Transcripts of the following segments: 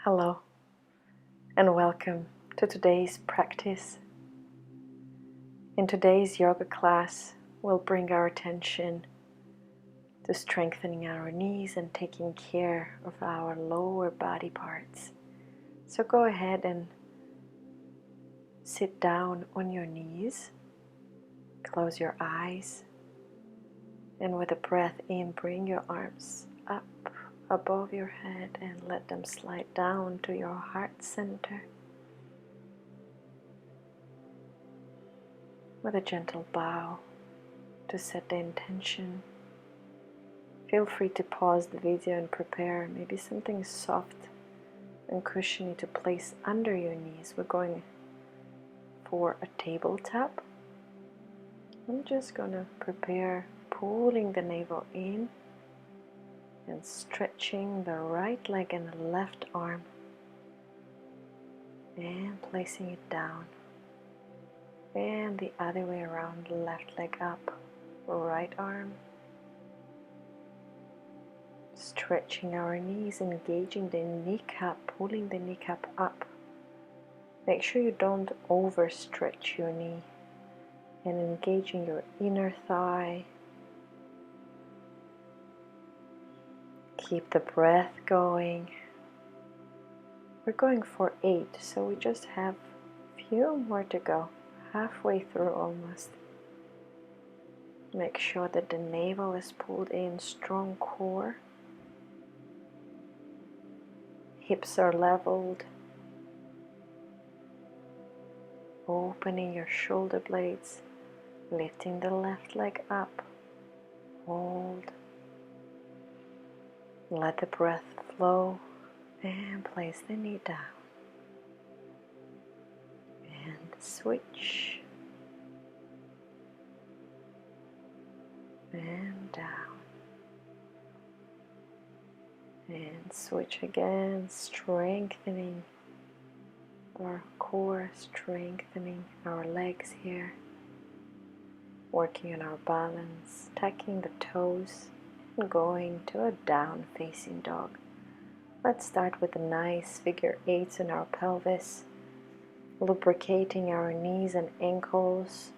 Hello, and welcome to today's practice. In today's yoga class, we'll bring our attention to strengthening our knees and taking care of our lower body parts. So go ahead and sit down on your knees, close your eyes, and with a breath in, bring your arms up above your head and let them slide down to your heart center. With a gentle bow to set the intention. Feel free to pause the video and prepare maybe something soft and cushiony to place under your knees. We're going for a tabletop. I'm just gonna prepare pulling the navel in and stretching the right leg and the left arm and placing it down. And the other way around, left leg up, right arm. Stretching our knees, engaging the kneecap, pulling the kneecap up. Make sure you don't overstretch your knee. And engaging your inner thigh. Keep the breath going. We're going for 8, so we just have a few more to go. Halfway through almost. Make sure that the navel is pulled in, strong core. Hips are leveled. Opening your shoulder blades, lifting the left leg up. Hold. Let the breath flow and place the knee down. And switch. And down. And switch again, strengthening our core, strengthening our legs here. Working on our balance, tucking the toes and going to a down facing dog. Let's start with a nice figure 8 in our pelvis. Lubricating our knees and ankles,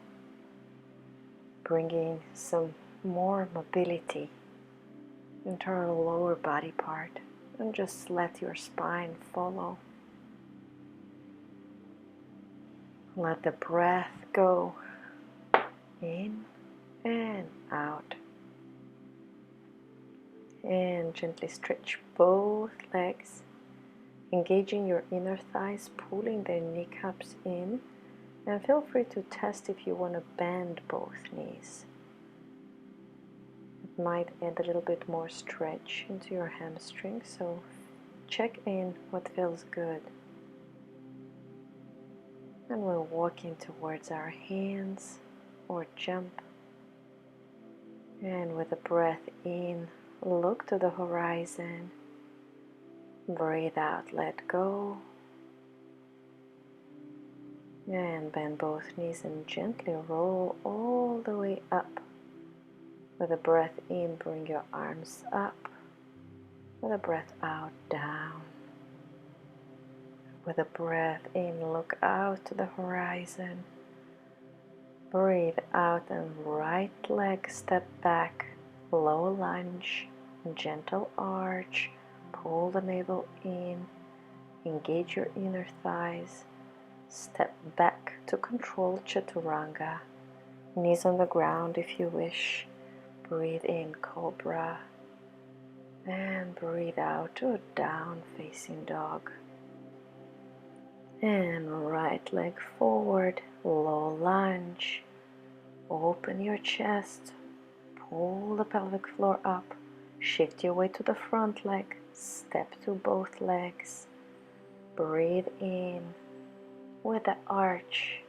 bringing some more mobility into our lower body part, and just let your spine follow. Let the breath go in and out, and gently stretch both legs. Engaging your inner thighs, pulling the kneecaps in, and feel free to test if you want to bend both knees. It might add a little bit more stretch into your hamstrings, so check in what feels good. And we're walking towards our hands or jump. And with a breath in, look to the horizon. Breathe out, let go. And bend both knees and gently roll all the way up. With a breath in, bring your arms up. With a breath out, down. With a breath in, look out to the horizon. Breathe out and right leg step back, low lunge, gentle arch. Pull the navel in, engage your inner thighs, step back to control chaturanga, knees on the ground if you wish, breathe in cobra, and breathe out to a down facing dog. And right leg forward, low lunge, open your chest, pull the pelvic floor up, shift your weight to the front leg, step to both legs, breathe in with the arch,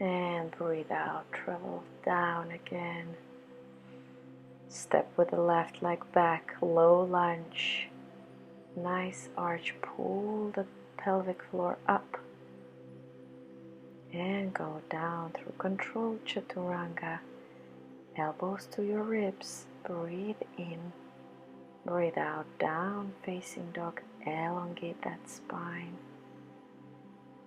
and breathe out, travel down again. Step with the left leg back, low lunge, nice arch, pull the pelvic floor up, and go down through controlled chaturanga, elbows to your ribs, breathe in. Breathe out, down facing dog. Elongate that spine.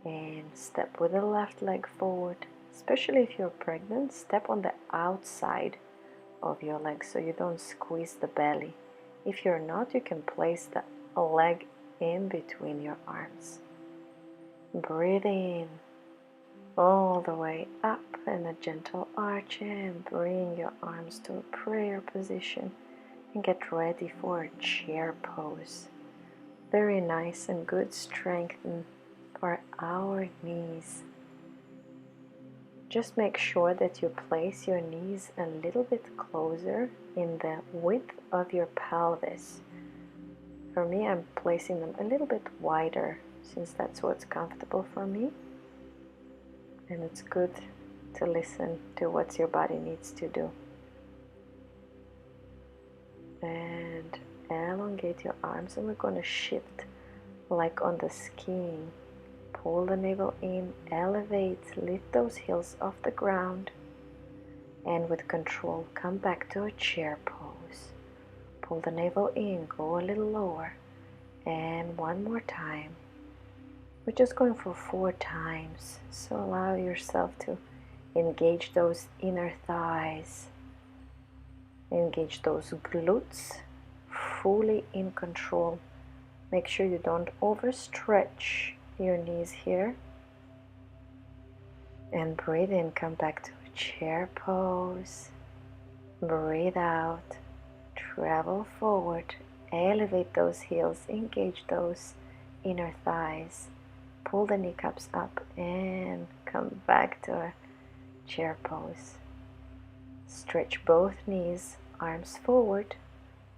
And step with the left leg forward. Especially if you're pregnant, step on the outside of your leg so you don't squeeze the belly. If you're not, you can place the leg in between your arms. Breathe in all the way up in a gentle arch and bring your arms to a prayer position and get ready for a chair pose. Very nice and good strength for our knees. Just make sure that you place your knees a little bit closer in the width of your pelvis. For me, I'm placing them a little bit wider since that's what's comfortable for me. And it's good to listen to what your body needs to do. And elongate your arms, and we're going to shift like on the skiing. Pull the navel in, elevate, lift those heels off the ground, and with control come back to a chair pose. Pull the navel in, go a little lower, and one more time. We're just going for 4 times, so allow yourself to engage those inner thighs, engage those glutes, fully in control. Make sure you don't overstretch your knees here. And breathe in, come back to a chair pose. Breathe out, travel forward, elevate those heels, engage those inner thighs. Pull the kneecaps up and come back to a chair pose. Stretch both knees, arms forward,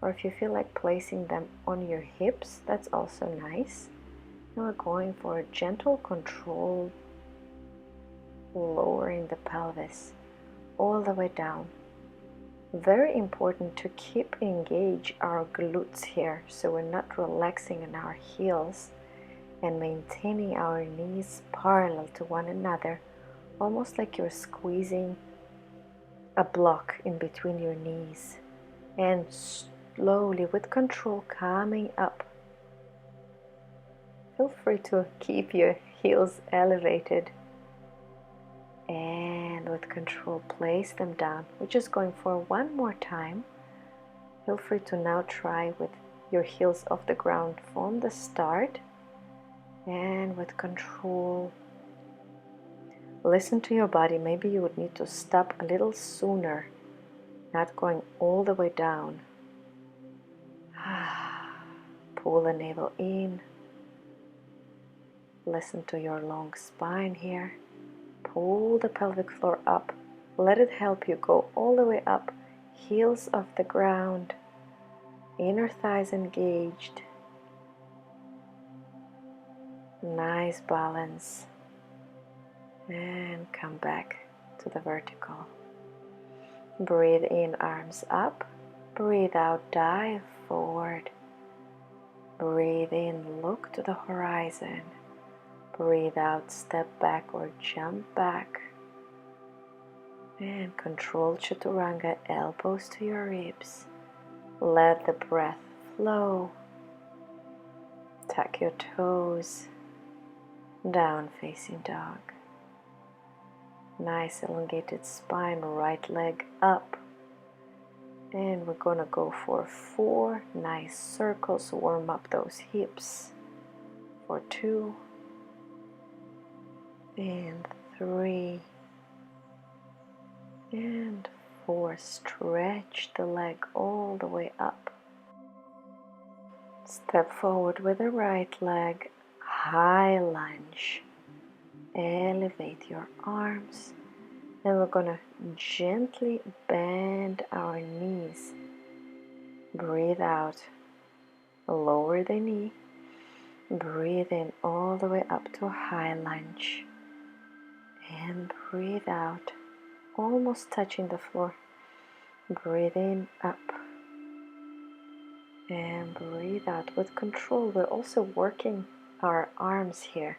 or if you feel like placing them on your hips, that's also nice. And we're going for a gentle control, lowering the pelvis all the way down. Very important to keep engage our glutes here so we're not relaxing in our heels and maintaining our knees parallel to one another, almost like you're squeezing a block in between your knees. And slowly, with control, coming up. Feel free to keep your heels elevated. And with control, place them down. We're just going for one more time. Feel free to now try with your heels off the ground from the start. And with control, listen to your body. Maybe you would need to stop a little sooner, not going all the way down. Pull the navel in. Listen to your long spine here. Pull the pelvic floor up. Let it help you go all the way up. Heels off the ground. Inner thighs engaged. Nice balance. And come back to the vertical. Breathe in, arms up. Breathe out, dive forward. Breathe in, look to the horizon. Breathe out, step back or jump back. And control chaturanga, elbows to your ribs. Let the breath flow. Tuck your toes. Down facing dog. Nice elongated spine, right leg up. And we're gonna go for 4 nice circles. Warm up those hips. For 2. And 3. And 4. Stretch the leg all the way up. Step forward with the right leg. High lunge. Elevate your arms. And we're going to gently bend our knees. Breathe out. Lower the knee. Breathe in all the way up to a high lunge. And breathe out. Almost touching the floor. Breathe in, up. And breathe out with control. We're also working our arms here.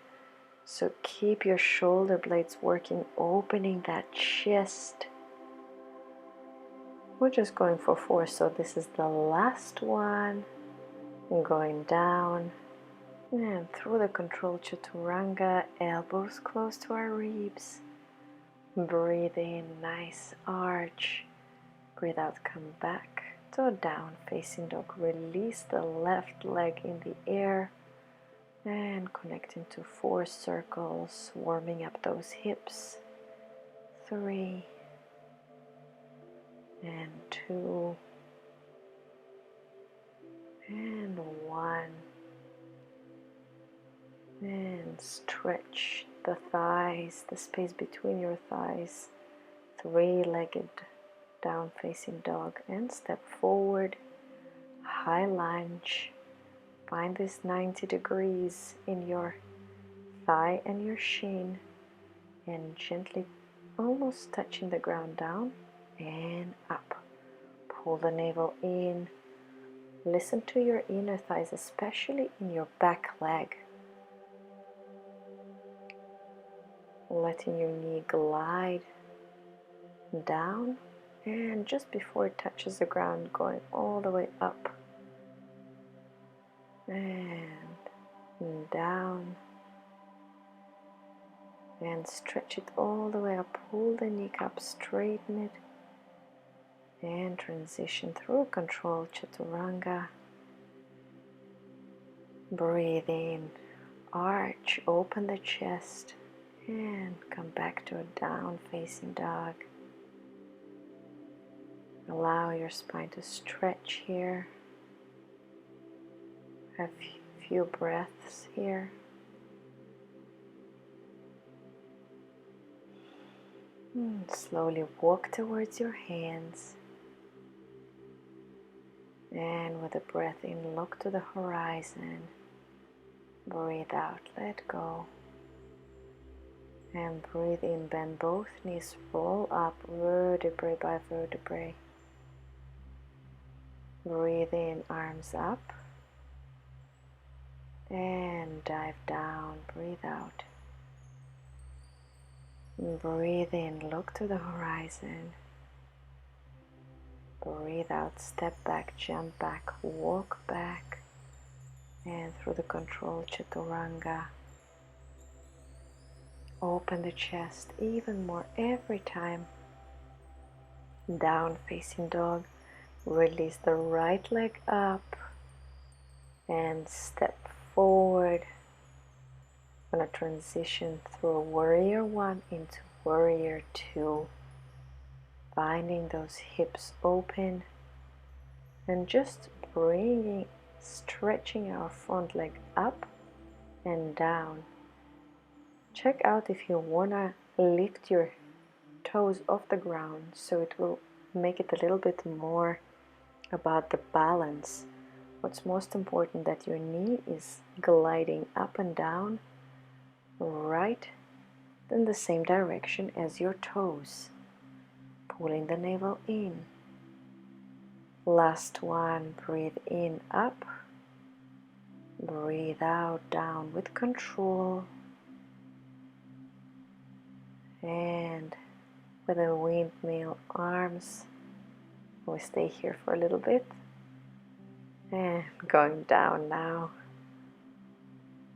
So keep your shoulder blades working, opening that chest. We're just going for 4, so this is the last one. And going down and through the control chaturanga, elbows close to our ribs. Breathe in, nice arch. Breathe out, come back to a down facing dog. Release the left leg in the air and connecting to 4 circles, warming up those hips. 3 and 2 and 1. And stretch the thighs, the space between your thighs. 3-legged down facing dog and step forward. High lunge. Find this 90 degrees in your thigh and your shin, and gently almost touching the ground, down and up. Pull the navel in. Listen to your inner thighs, especially in your back leg. Letting your knee glide down, and just before it touches the ground, going all the way up and down, and stretch it all the way up. Pull the kneecap, straighten it, and transition through control chaturanga. Breathe in, arch, open the chest, and come back to a down facing dog. Allow your spine to stretch here. Have a few breaths here. Slowly walk towards your hands. And with a breath in, look to the horizon. Breathe out, let go. And breathe in, bend both knees, roll up vertebrae by vertebrae. Breathe in, arms up. And dive down, breathe out. Breathe in, look to the horizon. Breathe out, step back, jump back, walk back. And through the control chaturanga. Open the chest even more every time. Down facing dog. Release the right leg up and step forward. I'm going to transition through warrior 1 into warrior 2. Finding those hips open and just stretching our front leg up and down. Check out if you want to lift your toes off the ground, so it will make it a little bit more about the balance. What's most important, that your knee is gliding up and down right in the same direction as your toes. Pulling the navel in. Last one, breathe in, up. Breathe out, down with control. And with a windmill arms, we stay here for a little bit. And going down now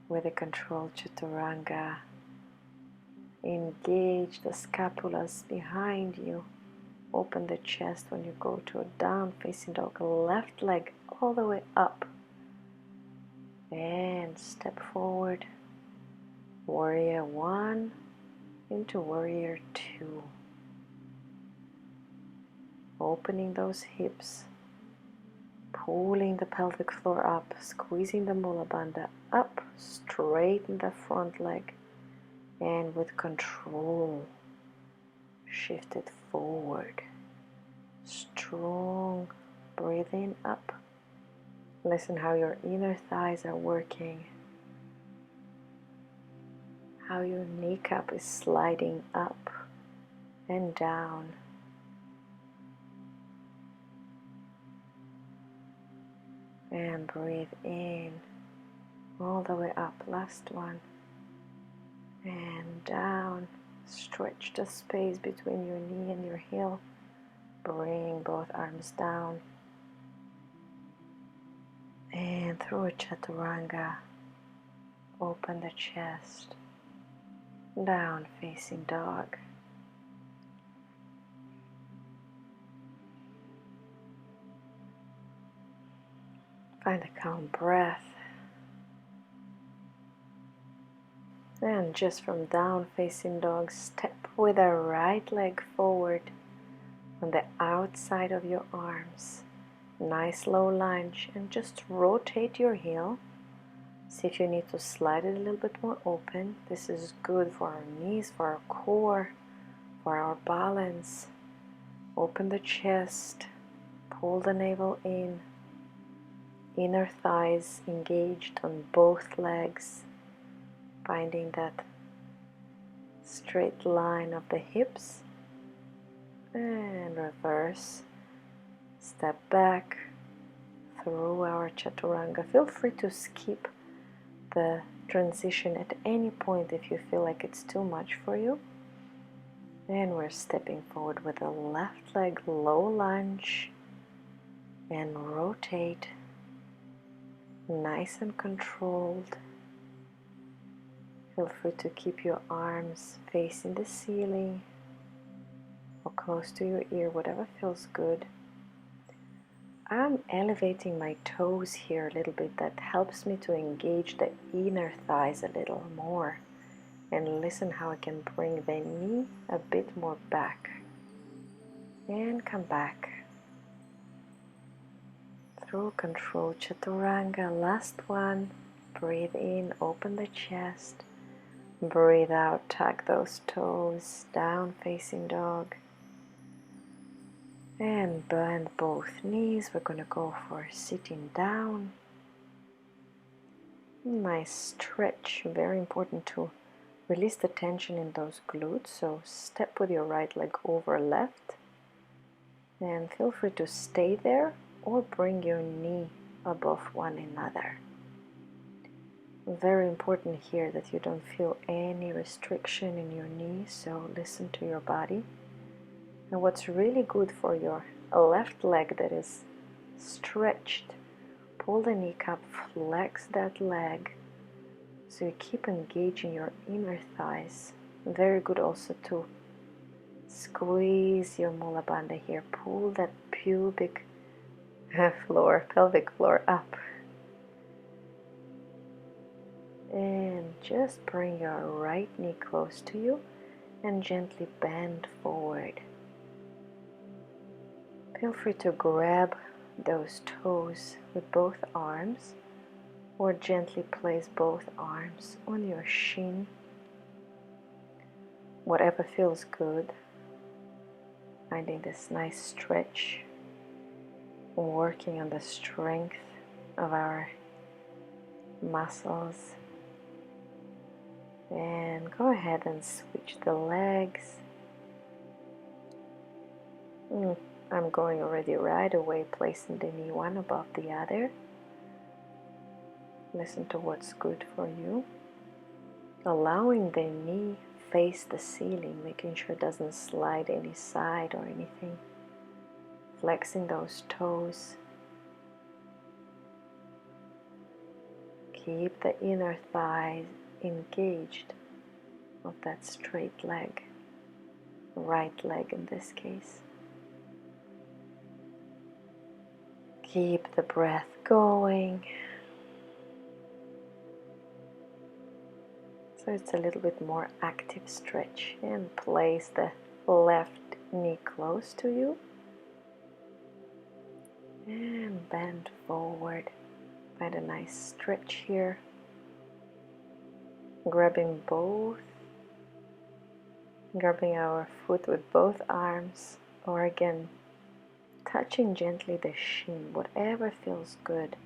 with a control chaturanga. Engage the scapulas behind you. Open the chest when you go to a down facing dog. Left leg all the way up. And step forward. Warrior 1 into warrior 2. Opening those hips. Pulling the pelvic floor up. Squeezing the mula bandha up. Straighten the front leg. And with control, shift it forward. Strong. Breathing up. Listen how your inner thighs are working. How your kneecap is sliding up and down. And breathe in all the way up. Last one. And down. Stretch the space between your knee and your heel. Bring both arms down. And through a chaturanga, open the chest, down facing dog. Find a calm breath. And just from down facing dog, step with the right leg forward on the outside of your arms. Nice low lunge, and just rotate your heel. See if you need to slide it a little bit more open. This is good for our knees, for our core, for our balance. Open the chest, pull the navel in, inner thighs engaged on both legs, finding that straight line of the hips, and reverse. Step back through our chaturanga. Feel free to skip the transition at any point if you feel like it's too much for you. And we're stepping forward with the left leg, low lunge, and rotate, nice and controlled. Feel free to keep your arms facing the ceiling or close to your ear, whatever feels good. I'm elevating my toes here a little bit. That helps me to engage the inner thighs a little more. And listen how I can bring the knee a bit more back. And come back. Through control chaturanga. Last one. Breathe in, open the chest. Breathe out, tuck those toes, down facing dog. And bend both knees. We're going to go for sitting down. Nice stretch, very important to release the tension in those glutes. So step with your right leg over left. And feel free to stay there or bring your knee above one another. Very important here that you don't feel any restriction in your knees, so listen to your body. And what's really good for your left leg that is stretched, pull the kneecap, flex that leg, so you keep engaging your inner thighs. Very good also to squeeze your mula bandha here, pull that pubic floor, pelvic floor up. And just bring your right knee close to you and gently bend forward. Feel free to grab those toes with both arms or gently place both arms on your shin. Whatever feels good. Finding this nice stretch, working on the strength of our muscles. And go ahead and switch the legs. I'm going already right away, placing the knee one above the other. Listen to what's good for you. Allowing the knee face the ceiling, making sure it doesn't slide any side or anything. Flexing those toes. Keep the inner thighs engaged of that straight leg, right leg in this case. Keep the breath going. So it's a little bit more active stretch, and place the left knee close to you and bend forward. Find a nice stretch here. Grabbing our foot with both arms, or again touching gently the shin, whatever feels good.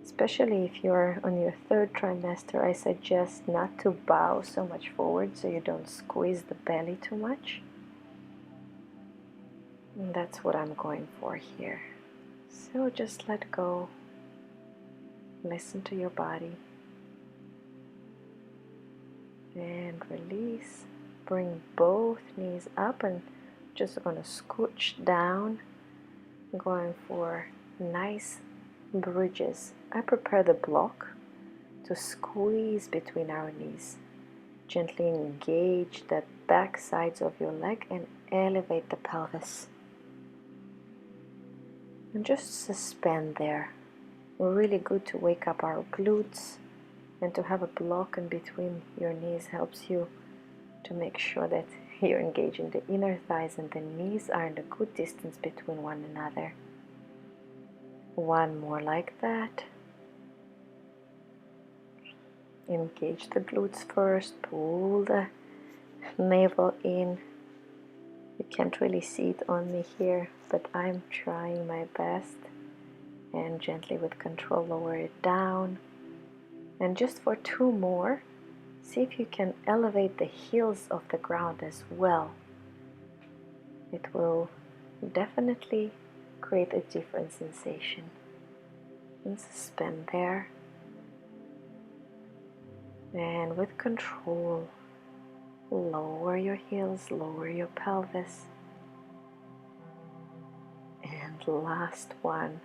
Especially if you're on your third trimester, I suggest not to bow so much forward so you don't squeeze the belly too much. And that's what I'm going for here. So just let go. Listen to your body. And release. Bring both knees up and just going to scooch down, going for nice bridges. I prepare the block to squeeze between our knees. Gently engage the back sides of your leg and elevate the pelvis. And just suspend there. Really good to wake up our glutes, and to have a block in between your knees helps you to make sure that you're engaging the inner thighs and the knees are in a good distance between one another. One more like that. Engage the glutes first, pull the navel in. You can't really see it on me here, but I'm trying my best. And gently with control lower it down. And just for 2 more, see if you can elevate the heels of the ground as well. It will definitely create a different sensation. And suspend there. And with control, lower your heels, lower your pelvis. And last one.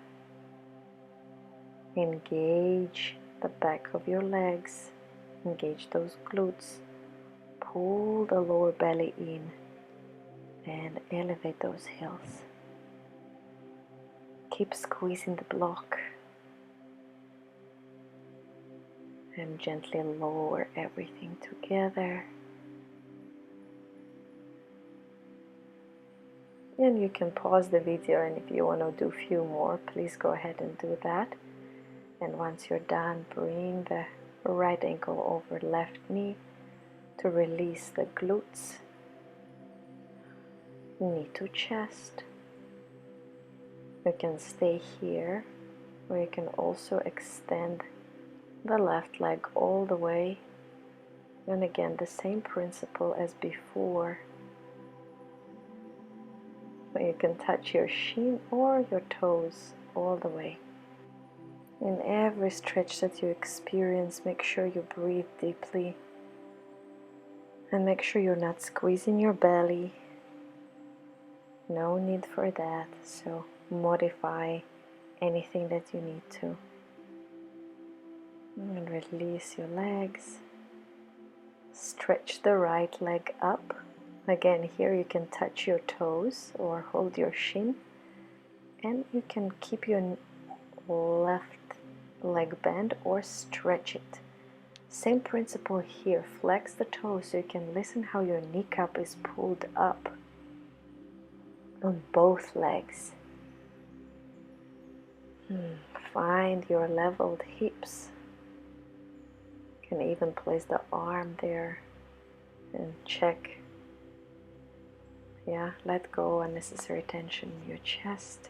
Engage the back of your legs. Engage those glutes. Pull the lower belly in and elevate those heels. Keep squeezing the block and gently lower everything together. And you can pause the video, and if you want to do a few more, please go ahead and do that. And once you're done, bring the right ankle over left knee to release the glutes. Knee to chest. You can stay here, or you can also extend the left leg all the way. And again, the same principle as before. You can touch your shin or your toes all the way. In every stretch that you experience, make sure you breathe deeply. And make sure you're not squeezing your belly. No need for that. So modify anything that you need to. And release your legs. Stretch the right leg up. Again, here you can touch your toes or hold your shin. And you can keep your left leg bent or stretch it. Same principle here. Flex the toes so you can listen how your kneecap is pulled up on both legs. Find your leveled hips. You can even place the arm there and check. Yeah, let go unnecessary tension in your chest.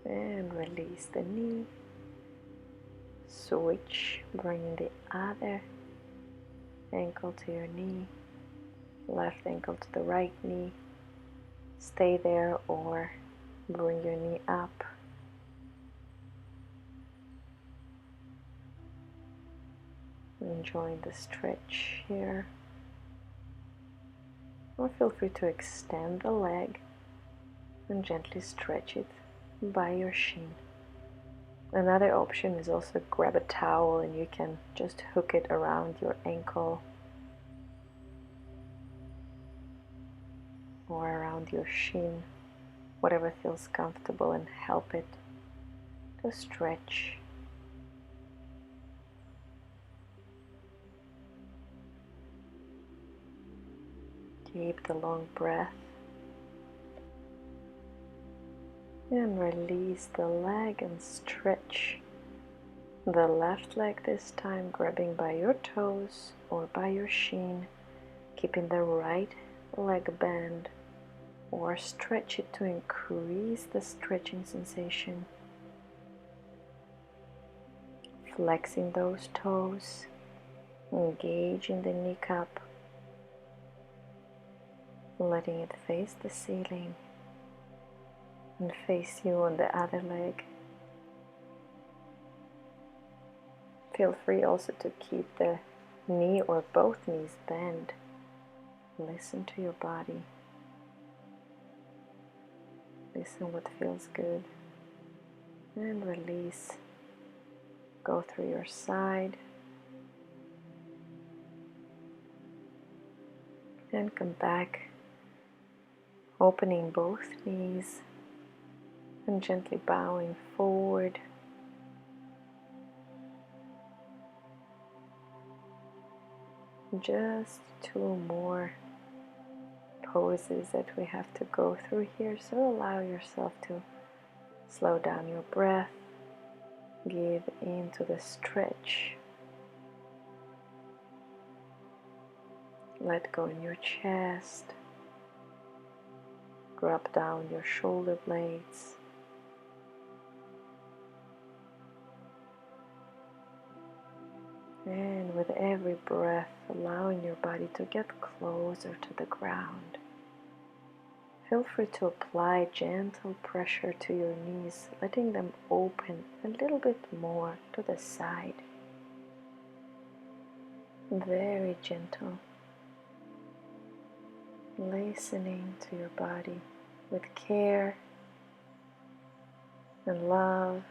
And release the knee. Switch, bringing the other ankle to your knee. Left ankle to the right knee. Stay there or bring your knee up. Enjoying the stretch here. Or feel free to extend the leg and gently stretch it by your shin. Another option is also grab a towel and you can just hook it around your ankle or around your shin, whatever feels comfortable, and help it to stretch. Keep the long breath and release the leg and stretch the left leg this time, grabbing by your toes or by your shin, keeping the right leg bent or stretch it to increase the stretching sensation. Flexing those toes, engaging the kneecap, letting it face the ceiling and face you on the other leg. Feel free also to keep the knee or both knees bend. Listen to your body. Listen what feels good. And release. Go through your side. And come back, opening both knees and gently bowing forward. Just 2 more poses that we have to go through here, so allow yourself to slow down your breath, give into the stretch, let go in your chest, drop down your shoulder blades, and with every breath allowing your body to get closer to the ground. Feel free to apply gentle pressure to your knees, letting them open a little bit more to the side. Very gentle. Listening to your body with care and love.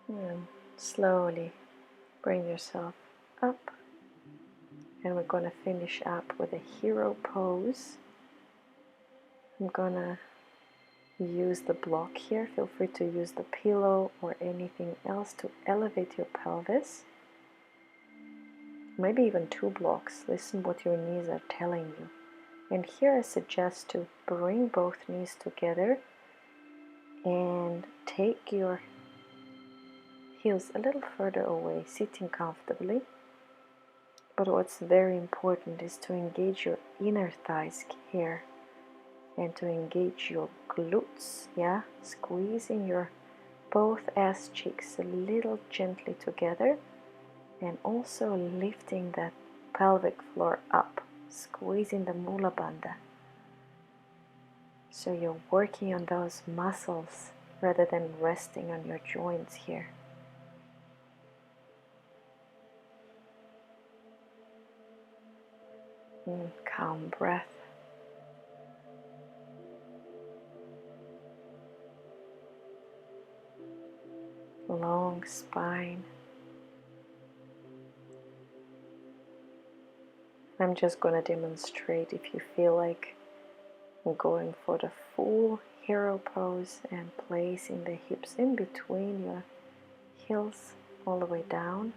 And slowly bring yourself up. And we're going to finish up with a hero pose. I'm going to use the block here. Feel free to use the pillow or anything else to elevate your pelvis. Maybe even 2 blocks. Listen what your knees are telling you. And here I suggest to bring both knees together and take your heels a little further away, sitting comfortably. But what's very important is to engage your inner thighs here and to engage your glutes, yeah? Squeezing your both ass cheeks a little gently together and also lifting that pelvic floor up, squeezing the mula bandha. So you're working on those muscles rather than resting on your joints here. Calm breath. Long spine. I'm just going to demonstrate if you feel like going for the full hero pose and placing the hips in between your heels all the way down.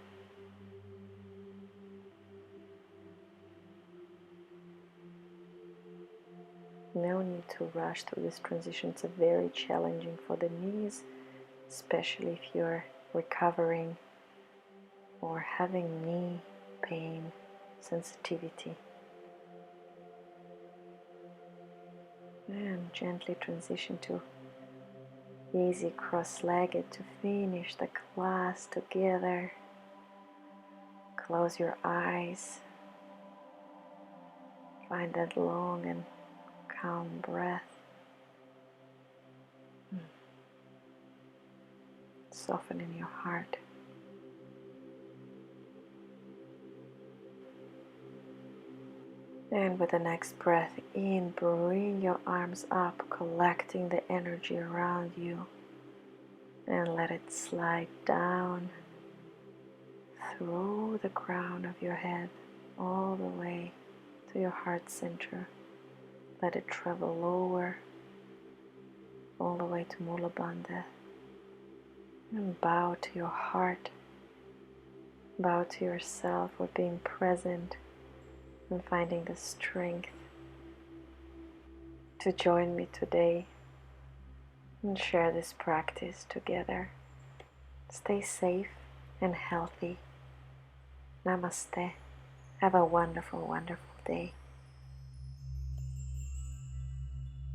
No need to rush through this transition. It's very challenging for the knees, especially if you're recovering or having knee pain, sensitivity. And gently transition to easy cross-legged to finish the class together. Close your eyes. Find that long and calm breath. Soften in your heart. And with the next breath in, bring your arms up, collecting the energy around you. And let it slide down through the crown of your head, all the way to your heart center. Let it travel lower, all the way to Mula Bandha. And bow to your heart. Bow to yourself for being present and finding the strength to join me today and share this practice together. Stay safe and healthy. Namaste. Have a wonderful, wonderful day.